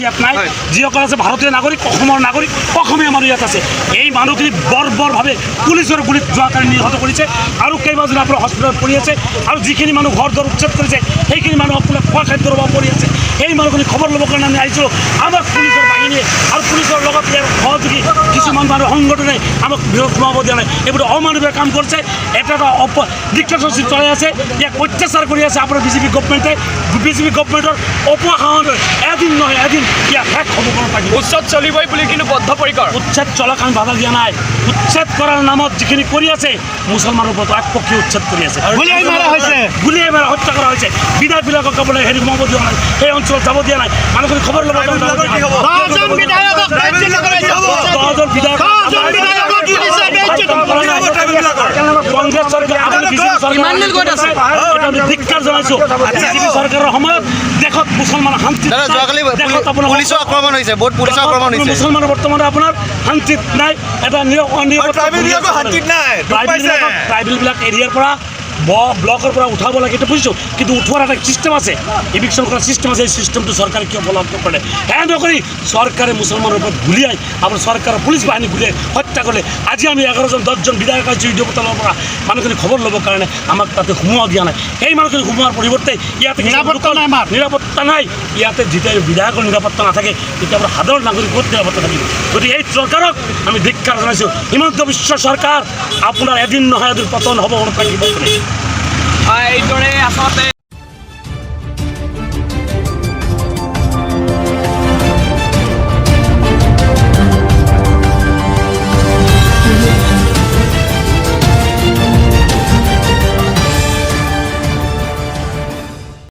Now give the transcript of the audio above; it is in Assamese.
ইয়াত নাই, যিসকল আছে ভাৰতীয় নাগৰিক, অসমৰ নাগৰিক, অসমীয়া মানুহ ইয়াত আছে। এই মানুহখিনি বৰ্বৰভাৱে পুলিচৰ গুলীত যোৱাকালি নিহত কৰিছে আৰু কেইবাজন আপোনাৰ হস্পিটেলত পৰি আছে আৰু যিখিনি মানুহ ঘৰ দুৱাৰ উচ্ছেদ কৰিছে সেইখিনি মানুহ আপোনাৰ খোৱা খাদ্যৰ অভাৱ পৰি আছে। এই মানুহখিনি খবৰ ল'বৰ কাৰণে আমি আহিছিলোঁ। আমাক পুলিচৰ বাহিনীয়ে আৰু পুলিচৰ লগত ইয়াৰ সহযোগী কিছুমান মানুহ সংগঠনে আমাক ভিতৰত সোমাব দিয়া নাই। এইবোৰ অমানৱীয় কাম কৰিছে। এটা ডিক্টেটৰশ্বিপ চলাই আছে, ইয়াক অত্যাচাৰ কৰি আছে আপোনাৰ বিজেপি গভৰ্ণমেণ্টে। বিজেপি গভৰ্ণমেণ্টৰ অপসাৰণ এদিন নহয় এদিন ইয়াক শেষ হ'ব পাৰিব। উচ্ছেদ চলিবই বুলি কিন্তু বদ্ধপৰিকৰ। উচ্ছেদ চলাক আমি বাধা দিয়া নাই। উচ্ছেদ কৰাৰ নামত যিখিনি কৰি আছে মুছলমানৰ ওপৰত একপক্ষীয় উচ্ছেদ কৰি আছে, গুলীয়াই মাৰা হত্যা কৰা হৈছে। বিধায়কবিলাকক ক'বলৈ হেৰি সোমাব দিয়া নাই, সেই অঞ্চলত যাব দিয়া নাই। মানুহখিনি খবৰ ল'ব কংগ্ৰেছ ধিক্কাৰ জনাইছোঁ। বিজেপি চৰকাৰৰ সময়ত দেশত মুছলমান শান্তি, মুছলমানৰ বৰ্তমানে আপোনাৰ শান্তিত নাই। এটা ট্ৰাইবেলবিলাক এৰিয়াৰ পৰা ব্লকৰ পৰা উঠাব লাগে, এইটো বুজিছোঁ, কিন্তু উঠোৱাৰ এটা ছিষ্টেম আছে, ইভিকশ্যন কৰাৰ ছিষ্টেম আছে। এই ছিষ্টেমটো চৰকাৰে কিয় ফ'ল' আপ নকৰে? সেয়া নকৰি চৰকাৰে মুছলমানৰ ওপৰত গুলিয়াই আপোনাৰ চৰকাৰৰ পুলিচ বাহিনী গুলিয়াই হত্যা কৰিলে। আজি আমি 11জন 10জন বিধায়ক আহিছোঁ ইডিঅ' পৰ্টেলৰ পৰা মানুহখিনি খবৰ ল'বৰ কাৰণে, আমাক তাতে সোমোৱা দিয়া নাই। সেই মানুহখিনি সোমোৱাৰ পৰিৱৰ্তে ইয়াতে নিৰাপত্তা নাই। ইয়াতে যেতিয়া বিধায়কৰ নিৰাপত্তা নাথাকে তেতিয়া আমাৰ সাধাৰণ নাগৰিক ক'ত নিৰাপত্তা থাকিব? গতিকে এই চৰকাৰক আমি ধিক্কাৰ জনাইছোঁ। হিমন্ত বিশ্ব চৰকাৰ আপোনাৰ এদিন নহয় এদিন পতন হ'ব থাকিব। এইদৰে আচলতে